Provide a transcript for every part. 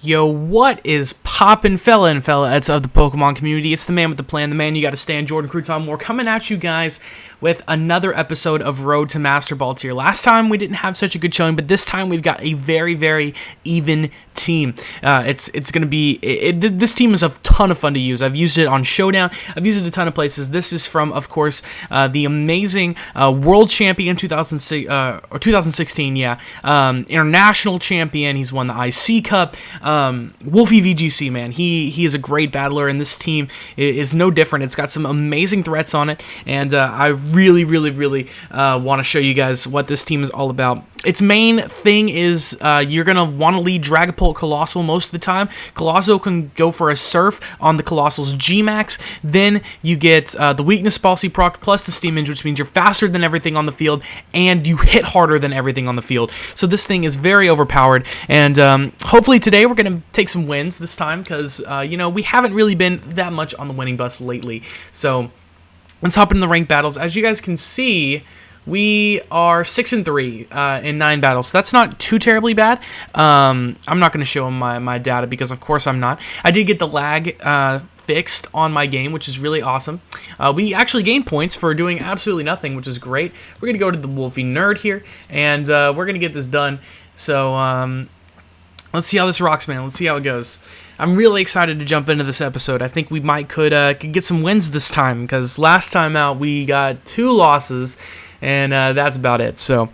Yo, what is poppin', fella and fellaettes of the Pokemon community? It's the man with the plan, the man you gotta stand, Jordan Crouton Moore, coming at you guys with another episode of Road to Masterball tier. Last time we didn't have such a good showing, but this time we've got a very, very even team. It's gonna be, this team is a ton of fun to use. I've used it on Showdown, I've used it a ton of places. This is from, of course, the amazing World Champion 2016, International Champion. He's won the IC Cup. Wolfie VGC, man, he is a great battler, and this team is no different. It's got some amazing threats on it, and I really want to show you guys what this team is all about. Its main thing is you're going to want to lead Dragapult Coalossal most of the time. Coalossal can go for a Surf on the Coalossal's G-Max. Then you get the Weakness Policy proc plus the Steam Engine, which means you're faster than everything on the field, and you hit harder than everything on the field. So this thing is very overpowered, and hopefully today we're going to take some wins this time, because, we haven't really been that much on the winning bus lately. So let's hop into the ranked battles. As you guys can see, we are 6-3 in 9 battles, so that's not too terribly bad. I'm not going to show them my data because, of course, I'm not. I did get the lag fixed on my game, which is really awesome. We actually gained points for doing absolutely nothing, which is great. We're going to go to the Wolfie Nerd here, and we're going to get this done. So let's see how this rocks, man. Let's see how it goes. I'm really excited to jump into this episode. I think we could get some wins this time, because last time out we got 2 losses, and that's about it. So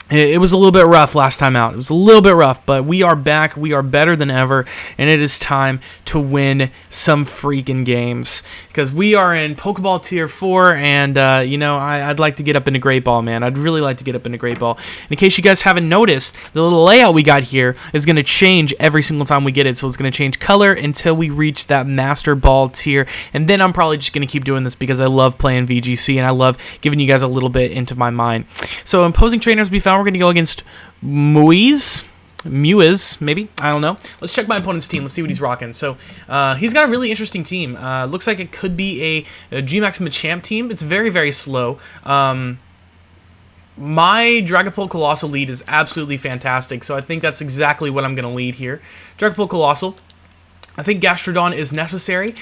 it was a little bit rough last time out. It was a little bit rough, but we are back. We are better than ever, and it is time to win some freaking games, because we are in Pokeball Tier 4, and, I'd like to get up into Great Ball, man. I'd really like to get up into Great Ball. In case you guys haven't noticed, the little layout we got here is going to change every single time we get it, so it's going to change color until we reach that Master Ball tier, and then I'm probably just going to keep doing this because I love playing VGC, and I love giving you guys a little bit into my mind. So opposing trainers we found, we're going to go against Muiz, maybe, I don't know. Let's check my opponent's team. Let's see what he's rocking. So he's got a really interesting team. Looks like it could be a G-Max Machamp team. It's very, very slow. My Dragapult Coalossal lead is absolutely fantastic, so I think that's exactly what I'm going to lead here. Dragapult Coalossal. I think Gastrodon is necessary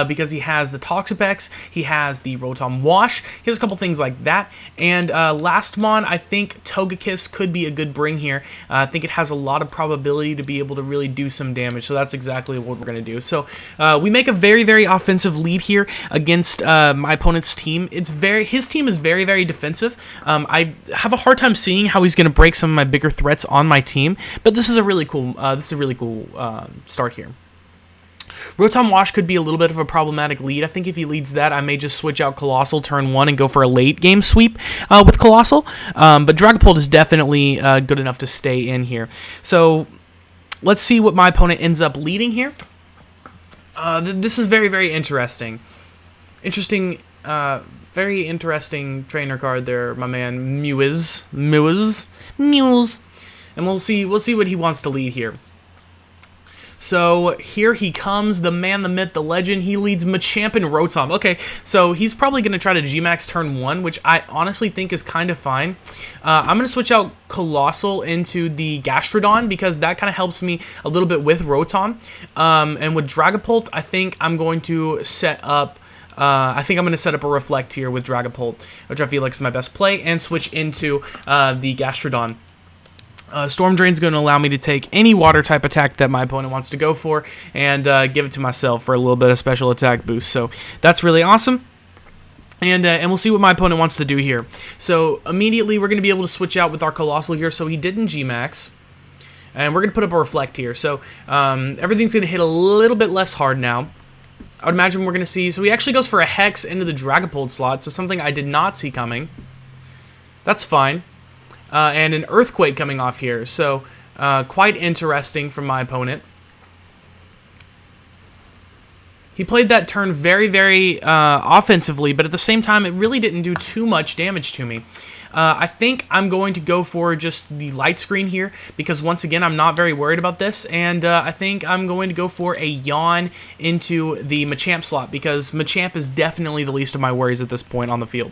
because he has the Toxapex, he has the Rotom Wash, he has a couple things like that, and Lastmon, I think Togekiss could be a good bring here. I think it has a lot of probability to be able to really do some damage, so that's exactly what we're going to do. So we make a very, very offensive lead here against my opponent's team. His team is very, very defensive. I have a hard time seeing how he's going to break some of my bigger threats on my team, but this is a really cool start here. Rotom Wash could be a little bit of a problematic lead. I think if he leads that, I may just switch out Coalossal turn 1 and go for a late game sweep with Coalossal. But Dragapult is definitely good enough to stay in here. So let's see what my opponent ends up leading here. This is very, very interesting. Very interesting trainer card there, my man Muiz. And we'll see what he wants to lead here. So here he comes, the man, the myth, the legend. He leads Machamp and Rotom. Okay, so he's probably going to try to G-Max turn 1, which I honestly think is kind of fine. I'm going to switch out Coalossal into the Gastrodon because that kind of helps me a little bit with Rotom. And with Dragapult, I think I'm going to set up a Reflect here with Dragapult, which I feel like is my best play, and switch into the Gastrodon. Storm Drain's going to allow me to take any water type attack that my opponent wants to go for and give it to myself for a little bit of special attack boost. So that's really awesome. And we'll see what my opponent wants to do here. So immediately we're going to be able to switch out with our Coalossal here. So he didn't G-Max. And we're going to put up a Reflect here. So everything's going to hit a little bit less hard now. I would imagine we're going to see... So he actually goes for a Hex into the Dragapult slot. So something I did not see coming. That's fine. And an Earthquake coming off here, so quite interesting from my opponent. He played that turn very, very offensively, but at the same time, it really didn't do too much damage to me. I think I'm going to go for just the Light Screen here, because once again, I'm not very worried about this, and I think I'm going to go for a Yawn into the Machamp slot, because Machamp is definitely the least of my worries at this point on the field.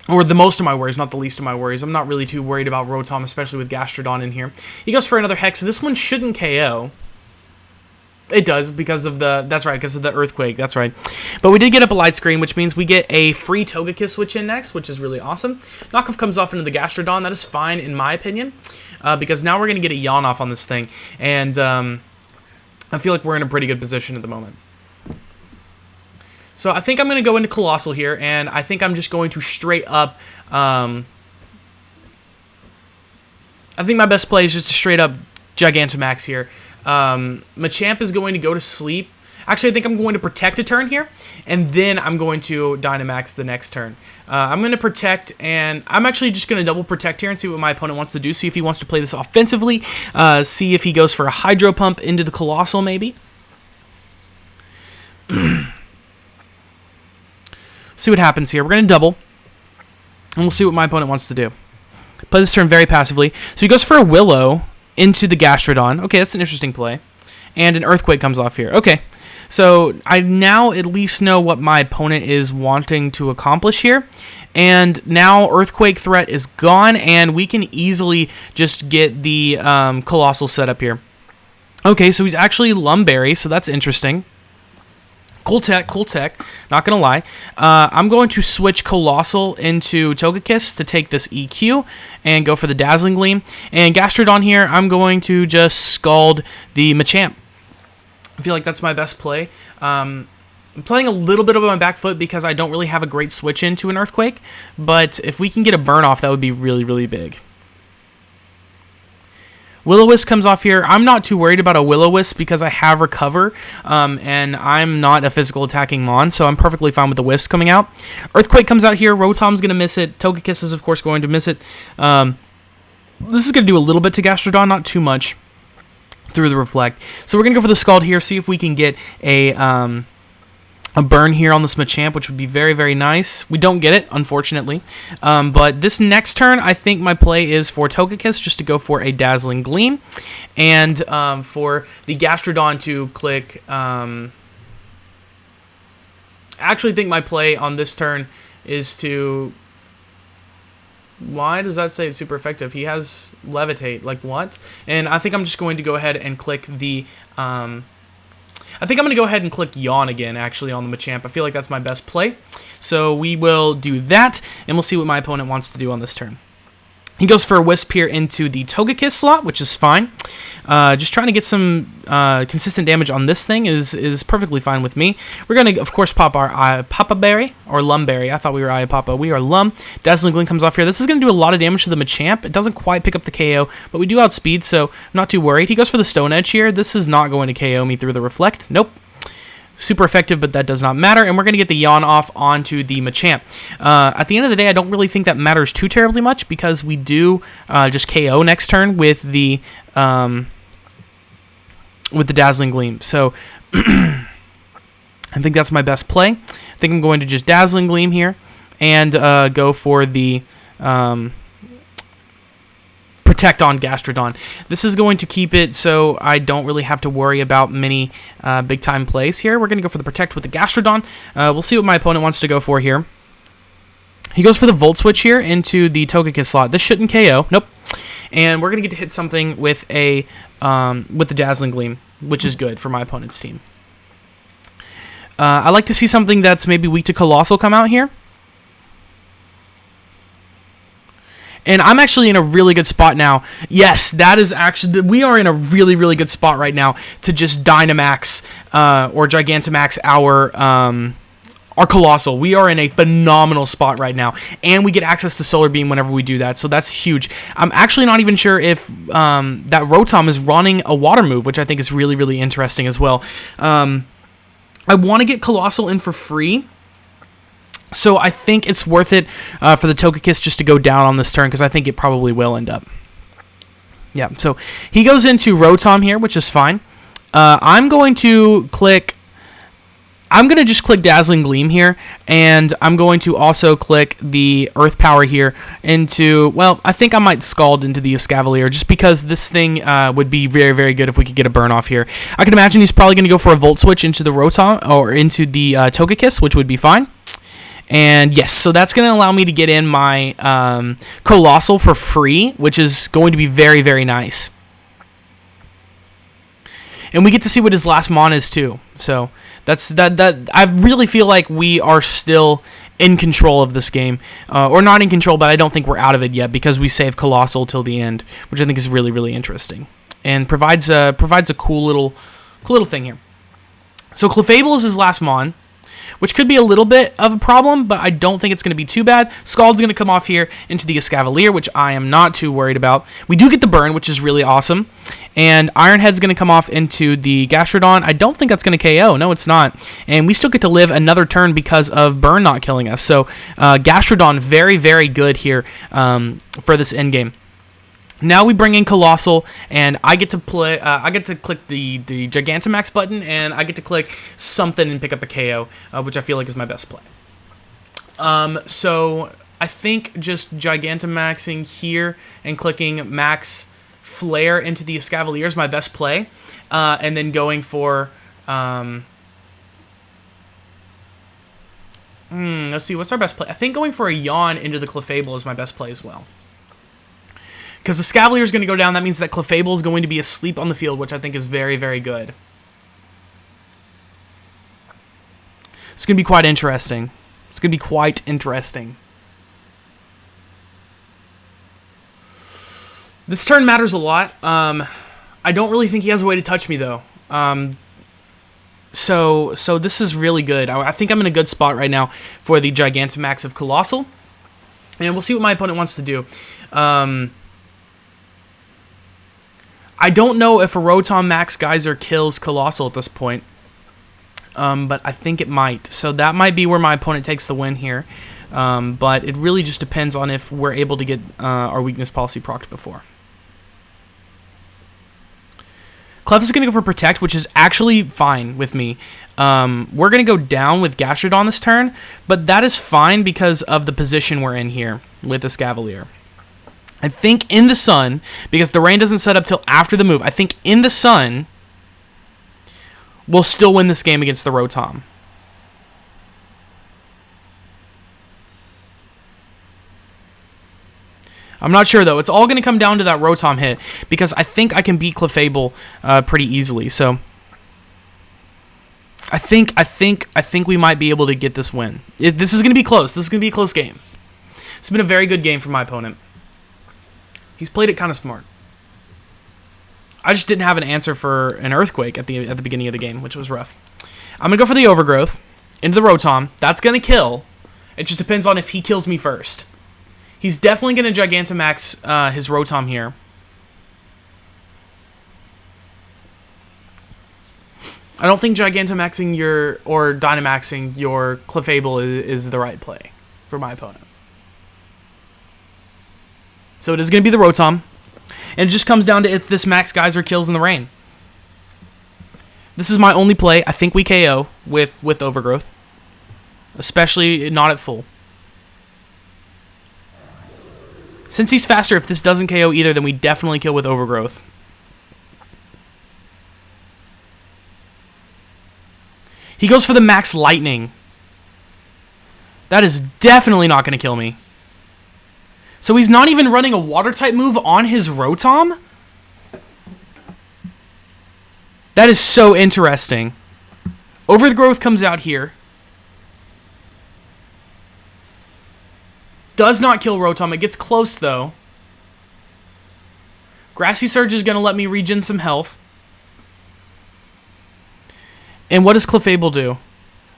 Or the most of my worries, not the least of my worries. I'm not really too worried about Rotom, especially with Gastrodon in here. He goes for another Hex. This one shouldn't KO. It does because of the... That's right, because of the Earthquake. That's right. But we did get up a light screen, which means we get a free Togekiss switch in next, which is really awesome. Knockoff comes off into the Gastrodon. That is fine, in my opinion, because now we're going to get a Yawn off on this thing. And I feel like we're in a pretty good position at the moment. So I think I'm going to go into Coalossal here, and I think I'm just going to straight up... I think my best play is just to straight up Gigantamax here. Machamp is going to go to sleep. Actually, I think I'm going to Protect a turn here, and then I'm going to Dynamax the next turn. I'm going to Protect, and I'm actually just going to double Protect here and see what my opponent wants to do, see if he wants to play this offensively, see if he goes for a Hydro Pump into the Coalossal maybe. See what happens here. We're going to double, and we'll see what my opponent wants to do. Play this turn very passively. So he goes for a Willow into the Gastrodon. Okay, that's an interesting play. And an Earthquake comes off here. Okay, so I now at least know what my opponent is wanting to accomplish here. And now Earthquake threat is gone, and we can easily just get the Coalossal set up here. Okay, so he's actually Lumberry, so that's interesting. Cool tech, not gonna lie. I'm going to switch Coalossal into Togekiss to take this EQ and go for the Dazzling Gleam. And Gastrodon here, I'm going to just Scald the Machamp. I feel like that's my best play. I'm playing a little bit of my back foot because I don't really have a great switch into an Earthquake, but if we can get a burn off, that would be really, really big. Will-O-Wisp comes off here. I'm not too worried about a Will-O-Wisp because I have Recover, and I'm not a physical attacking Mon, so I'm perfectly fine with the Wisp coming out. Earthquake comes out here. Rotom's going to miss it. Togekiss is, of course, going to miss it. This is going to do a little bit to Gastrodon, not too much, through the Reflect. So we're going to go for the Scald here, see if we can get a burn here on this Machamp, which would be very, very nice. We don't get it, unfortunately. But this next turn, I think my play is for Togekiss just to go for a Dazzling Gleam. And for the Gastrodon to click... I actually think my play on this turn is to... Why does that say it's super effective? He has Levitate. Like, what? And I think I'm just going to go ahead and click the... I think I'm going to go ahead and click Yawn again, actually, on the Machamp. I feel like that's my best play. So we will do that, and we'll see what my opponent wants to do on this turn. He goes for a Wisp here into the Togekiss slot, which is fine. Just trying to get some consistent damage on this thing is perfectly fine with me. We're going to, of course, pop our Papa Berry, or Lumberry. I thought we were Iapapa. We are Lum. Dazzling Gleam comes off here. This is going to do a lot of damage to the Machamp. It doesn't quite pick up the KO, but we do outspeed, so I'm not too worried. He goes for the Stone Edge here. This is not going to KO me through the Reflect. Nope. Super effective, but that does not matter, and we're going to get the Yawn off onto the Machamp. At the end of the day, I don't really think that matters too terribly much, because we do just KO next turn with the Dazzling Gleam. So I think that's my best play. I think I'm going to just Dazzling Gleam here and go for the Protect on Gastrodon. This is going to keep it so I don't really have to worry about many big-time plays here. We're going to go for the Protect with the Gastrodon. We'll see what my opponent wants to go for here. He goes for the Volt Switch here into the Togekiss slot. This shouldn't KO. Nope. And we're going to get to hit something with the Dazzling Gleam, which is good for my opponent's team. I like to see something that's maybe weak to Coalossal come out here. And I'm actually in a really good spot now. Yes, that is actually... We are in a really, really good spot right now to just Dynamax or Gigantamax our Coalossal. We are in a phenomenal spot right now. And we get access to Solar Beam whenever we do that, so that's huge. I'm actually not even sure if that Rotom is running a Water move, which I think is really, really interesting as well. I want to get Coalossal in for free. So I think it's worth it for the Togekiss just to go down on this turn, because I think it probably will end up. Yeah, so he goes into Rotom here, which is fine. I'm going to just click Dazzling Gleam here, and I'm going to also click the Earth Power here into, well, I think I might Scald into the Escavalier, just because this thing would be very, very good if we could get a burn off here. I can imagine he's probably going to go for a Volt Switch into the Rotom, or into the Togekiss, which would be fine. And yes, so that's going to allow me to get in my Coalossal for free, which is going to be very, very nice. And we get to see what his last mon is too. So that I really feel like we are still in control of this game, or not in control, but I don't think we're out of it yet because we save Coalossal till the end, which I think is really, really interesting and provides a cool little thing here. So Clefable is his last mon, which could be a little bit of a problem, but I don't think it's going to be too bad. Scald's going to come off here into the Escavalier, which I am not too worried about. We do get the burn, which is really awesome. And Ironhead's going to come off into the Gastrodon. I don't think that's going to KO. No, it's not. And we still get to live another turn because of burn not killing us. So Gastrodon, very, very good here for this endgame. Now we bring in Coalossal, and I get to play. I get to click the Gigantamax button, and I get to click something and pick up a KO, which I feel like is my best play. So I think just Gigantamaxing here and clicking Max Flare into the Escavalier is my best play, and then going for let's see, what's our best play? I think going for a Yawn into the Clefable is my best play as well. Because the Escavalier is going to go down, that means that Clefable is going to be asleep on the field, which I think is very, very good. It's going to be quite interesting. It's going to be quite interesting. This turn matters a lot. I don't really think he has a way to touch me, though. So this is really good. I think I'm in a good spot right now for the Gigantamax of Coalossal. And we'll see what my opponent wants to do. I don't know if a Rotom Max Geyser kills Coalossal at this point, but I think it might. So that might be where my opponent takes the win here, but it really just depends on if we're able to get our weakness policy procced before. Clef is going to go for Protect, which is actually fine with me. We're going to go down with Gastrodon this turn, but that is fine because of the position we're in here with the Escavalier. I think in the sun, because the rain doesn't set up till after the move, I think in the sun, we'll still win this game against the Rotom. I'm not sure, though. It's all going to come down to that Rotom hit, because I think I can beat Clefable pretty easily. So I think we might be able to get this win. This is going to be close. This is going to be a close game. It's been a very good game for my opponent. He's played it kind of smart. I just didn't have an answer for an Earthquake at the beginning of the game, which was rough. I'm going to go for the Overgrowth into the Rotom. That's going to kill. It just depends on if he kills me first. He's definitely going to Gigantamax his Rotom here. I don't think Gigantamaxing or Dynamaxing your Clefable is the right play for my opponent. So it is going to be the Rotom. And it just comes down to if this Max Geyser kills in the rain. This is my only play. I think we KO with Overgrowth. Especially not at full. Since he's faster, if this doesn't KO either, then we definitely kill with Overgrowth. He goes for the Max Lightning. That is definitely not going to kill me. So he's not even running a Water-type move on his Rotom? That is so interesting. Overgrowth comes out here. Does not kill Rotom. It gets close, though. Grassy Surge is going to let me regen some health. And what does Clefable do?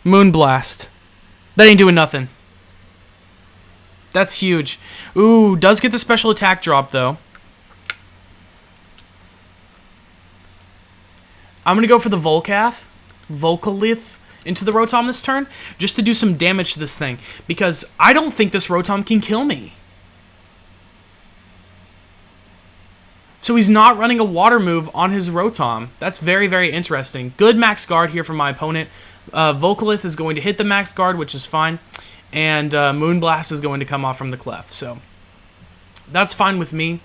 Moonblast. That ain't doing nothing. That's huge. Ooh, does get the special attack drop, though. I'm going to go for the Volcalith into the Rotom this turn, just to do some damage to this thing, because I don't think this Rotom can kill me. So he's not running a water move on his Rotom. That's very, very interesting. Good max guard here from my opponent. Volcalith is going to hit the max guard, which is fine. And Moonblast is going to come off from the Clef. So that's fine with me.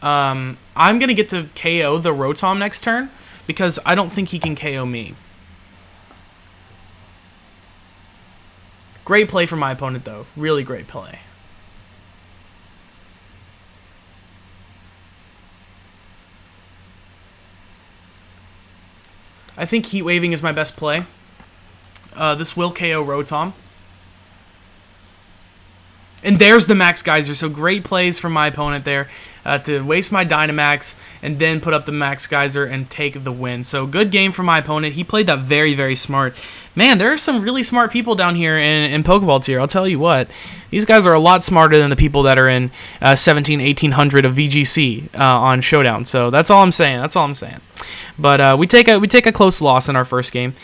I'm going to get to KO the Rotom next turn, because I don't think he can KO me. Great play from my opponent, though. Really great play. I think Heat Waving is my best play. This will KO Rotom. And there's the Max Geyser. So great plays from my opponent there to waste my Dynamax and then put up the Max Geyser and take the win. So good game from my opponent. He played that very, very smart. Man, there are some really smart people down here in Pokeball tier. I'll tell you what. These guys are a lot smarter than the people that are in 1800 of VGC on Showdown. So that's all I'm saying. That's all I'm saying. But we take a close loss in our first game.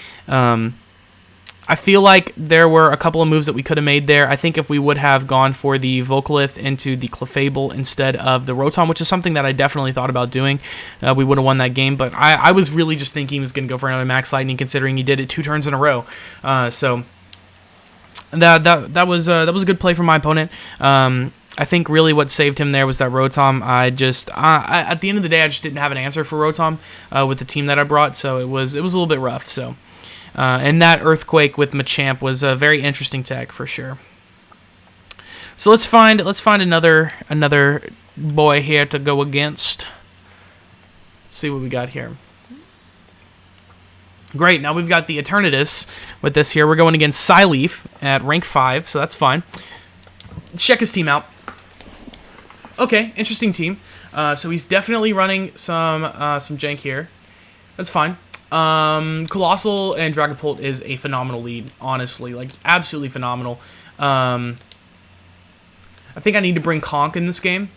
I feel like there were a couple of moves that we could have made there. I think if we would have gone for the Volcalith into the Clefable instead of the Rotom, which is something that I definitely thought about doing, we would have won that game. But I was really just thinking he was going to go for another Max Lightning, considering he did it 2 turns in a row. So that was a good play from my opponent. I think really what saved him there was that Rotom. At the end of the day, I just didn't have an answer for Rotom with the team that I brought, so it was a little bit rough. So. And that Earthquake with Machamp was a very interesting tag for sure. So let's find another boy here to go against. See what we got here. Great, now we've got the Eternatus with this here. We're going against Psyleaf at rank 5, so that's fine. Let's check his team out. Okay, interesting team. So he's definitely running some jank here. That's fine. Coalossal and Dragapult is a phenomenal lead, honestly, like absolutely phenomenal. I think I need to bring Conk in this game,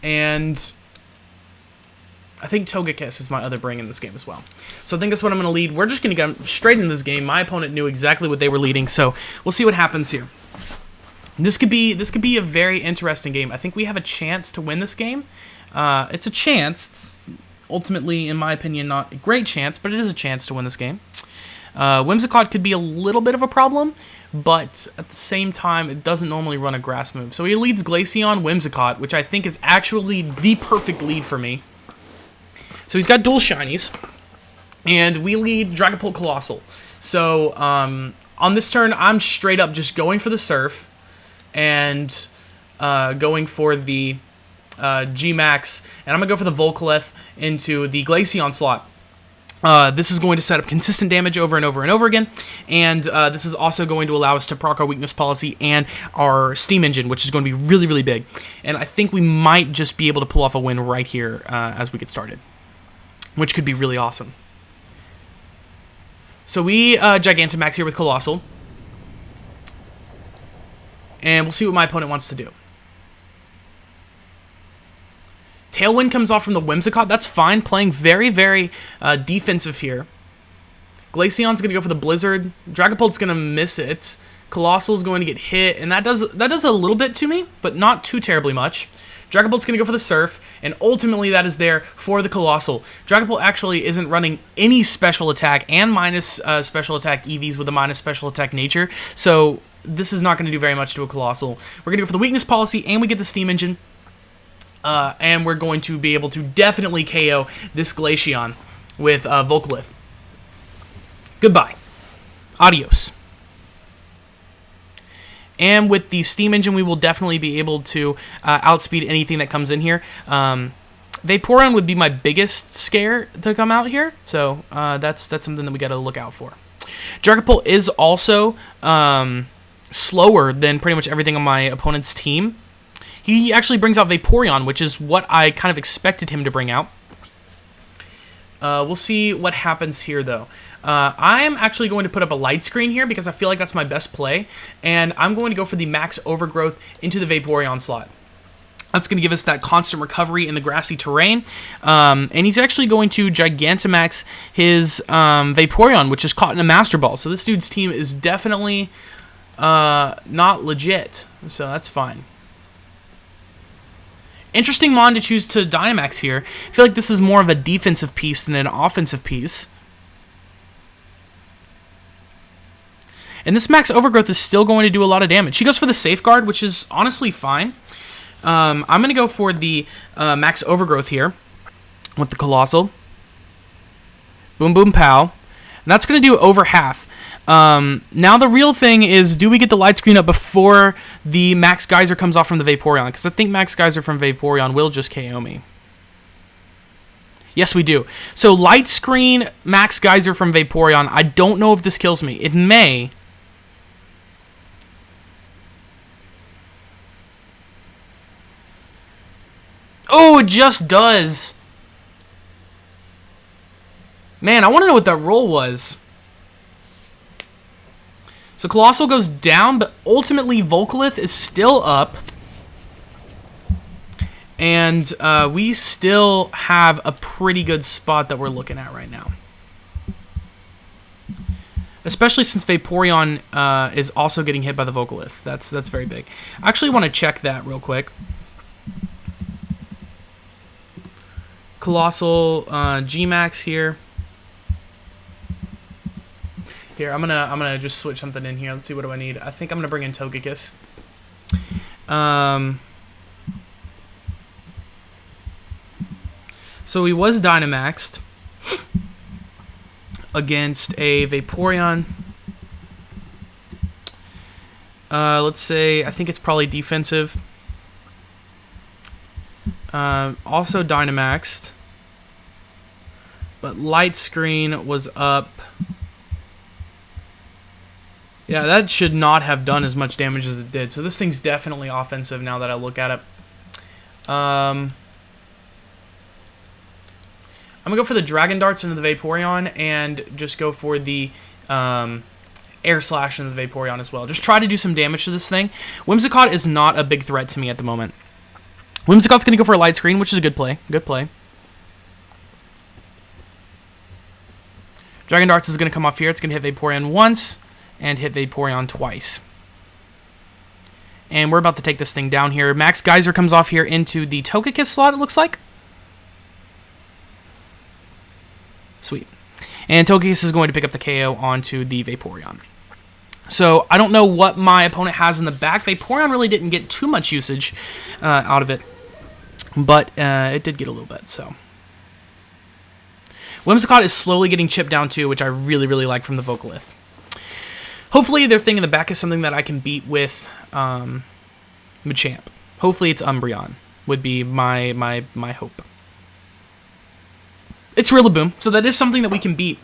and I think Togekiss is my other bring in this game as well. So I think that's what I'm going to lead. We're just going to go straight into this game. My opponent knew exactly what they were leading, so we'll see what happens here. This could be a very interesting game. I think we have a chance to win this game. It's a chance. It's ultimately, in my opinion, not a great chance, but it is a chance to win this game. Whimsicott could be a little bit of a problem, but at the same time, it doesn't normally run a grass move. So he leads Glaceon, Whimsicott, which I think is actually the perfect lead for me. So he's got dual shinies, and we lead Dragapult Coalossal. So on this turn, I'm straight up just going for the Surf and going for the G-Max, and I'm going to go for the Volcalith into the Glaceon slot. This is going to set up consistent damage over and over and over again, and this is also going to allow us to proc our Weakness Policy and our Steam Engine, which is going to be really, really big. And I think we might just be able to pull off a win right here as we get started, which could be really awesome. So we Gigantamax here with Coalossal, and we'll see what my opponent wants to do. Tailwind comes off from the Whimsicott. That's fine. Playing very, very defensive here. Glaceon's going to go for the Blizzard. Dragapult's going to miss it. Coalossal's going to get hit, and that does a little bit to me, but not too terribly much. Dragapult's going to go for the Surf, and ultimately that is there for the Coalossal. Dragapult actually isn't running any special attack and minus special attack EVs with a minus special attack nature, so this is not going to do very much to a Coalossal. We're going to go for the Weakness Policy, and we get the Steam Engine. And we're going to be able to definitely KO this Glaceon with Volcalith. Goodbye. Adios. And with the Steam Engine, we will definitely be able to outspeed anything that comes in here. Vaporeon would be my biggest scare to come out here, so that's something that we got to look out for. Dragapult is also slower than pretty much everything on my opponent's team. He actually brings out Vaporeon, which is what I kind of expected him to bring out. We'll see what happens here, though. I am actually going to put up a light screen here because I feel like that's my best play, and I'm going to go for the Max Overgrowth into the Vaporeon slot. That's going to give us that constant recovery in the grassy terrain, and he's actually going to Gigantamax his Vaporeon, which is caught in a Master Ball. So this dude's team is definitely not legit, so that's fine. Interesting mon to choose to Dynamax here. I feel like this is more of a defensive piece than an offensive piece. And this Max Overgrowth is still going to do a lot of damage. He goes for the Safeguard, which is honestly fine. I'm going to go for the Max Overgrowth here with the Coalossal. Boom, boom, pow. And that's going to do over half. Now the real thing is, do we get the light screen up before the Max Geyser comes off from the Vaporeon? Because I think Max Geyser from Vaporeon will just KO me. Yes, we do. So light screen, Max Geyser from Vaporeon. I don't know if this kills me. It may. Oh, it just does. Man, I want to know what that roll was. So Coalossal goes down, but ultimately Volcalith is still up. And we still have a pretty good spot that we're looking at right now. Especially since Vaporeon is also getting hit by the Volcalith. That's very big. I actually want to check that real quick. Coalossal Gmax here. Here, I'm gonna just switch something in here. Let's see, what do I need? I think I'm gonna bring in Togekiss. So he was Dynamaxed against a Vaporeon. Let's say, I think it's probably defensive. Also Dynamaxed. But Light Screen was up. Yeah, that should not have done as much damage as it did. So this thing's definitely offensive now that I look at it. I'm going to go for the Dragon Darts into the Vaporeon and just go for the Air Slash into the Vaporeon as well. Just try to do some damage to this thing. Whimsicott is not a big threat to me at the moment. Whimsicott's going to go for a Light Screen, which is a good play. Good play. Dragon Darts is going to come off here. It's going to hit Vaporeon once and hit Vaporeon twice. And we're about to take this thing down here. Max Geyser comes off here into the Togekiss slot, it looks like. Sweet. And Togekiss is going to pick up the KO onto the Vaporeon. So I don't know what my opponent has in the back. Vaporeon really didn't get too much usage out of it. But it did get a little bit, so. Whimsicott is slowly getting chipped down too, which I really, really like from the Volcalith. Hopefully their thing in the back is something that I can beat with Machamp. Hopefully it's Umbreon, would be my hope. It's Rillaboom, so that is something that we can beat,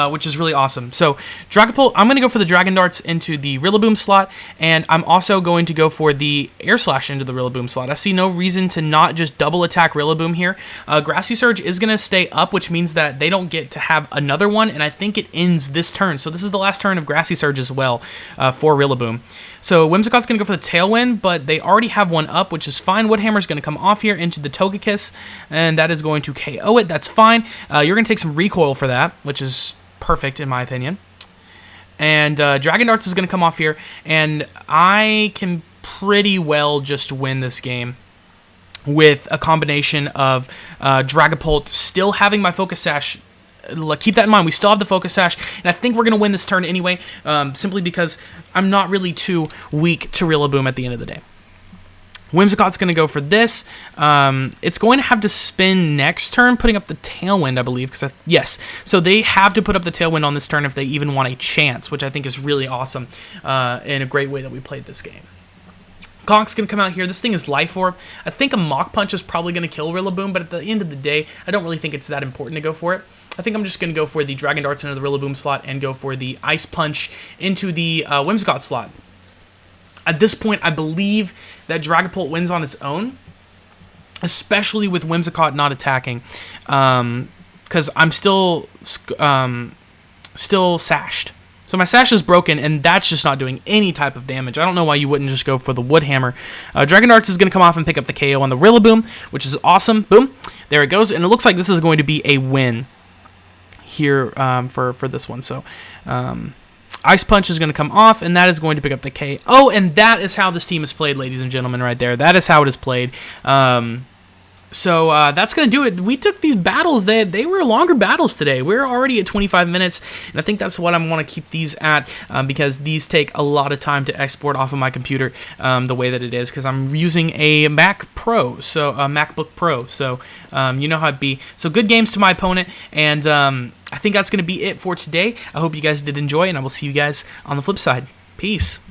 which is really awesome. So Dragapult, I'm going to go for the Dragon Darts into the Rillaboom slot, and I'm also going to go for the Air Slash into the Rillaboom slot. I see no reason to not just double attack Rillaboom here. Grassy Surge is going to stay up, which means that they don't get to have another one, and I think it ends this turn. So this is the last turn of Grassy Surge as well for Rillaboom. So Whimsicott's going to go for the Tailwind, but they already have one up, which is fine. Woodhammer's going to come off here into the Togekiss, and that is going to KO it. That's fine. You're going to take some recoil for that, which is perfect in my opinion. And Dragon Darts is going to come off here, and I can pretty well just win this game with a combination of Dragapult still having my Focus Sash. Keep that in mind, we still have the Focus Sash, and I think we're going to win this turn anyway, simply because I'm not really too weak to Rillaboom at the end of the day. Whimsicott's going to go for this. It's going to have to spin next turn, putting up the Tailwind, I believe. Yes, so they have to put up the Tailwind on this turn if they even want a chance, which I think is really awesome in a great way that we played this game. Conk's going to come out here. This thing is Life Orb. I think a Mach Punch is probably going to kill Rillaboom, but at the end of the day, I don't really think it's that important to go for it. I think I'm just going to go for the Dragon Darts into the Rillaboom slot and go for the Ice Punch into the Whimsicott slot. At this point, I believe that Dragapult wins on its own, especially with Whimsicott not attacking, because I'm still sashed. So my sash is broken, and that's just not doing any type of damage. I don't know why you wouldn't just go for the Woodhammer. Dragon Darts is going to come off and pick up the KO on the Rillaboom, which is awesome. Boom. There it goes. And it looks like this is going to be a win here for this one. So Ice Punch is going to come off, and that is going to pick up the KO. And that is how this team is played, ladies and gentlemen, right there. That is how it is played. So that's going to do it. We took these battles. They were longer battles today. We're already at 25 minutes, and I think that's what I want to keep these at because these take a lot of time to export off of my computer the way that it is because I'm using a Mac Pro, so a MacBook Pro. So you know how it be. So good games to my opponent, and I think that's going to be it for today. I hope you guys did enjoy, and I will see you guys on the flip side. Peace.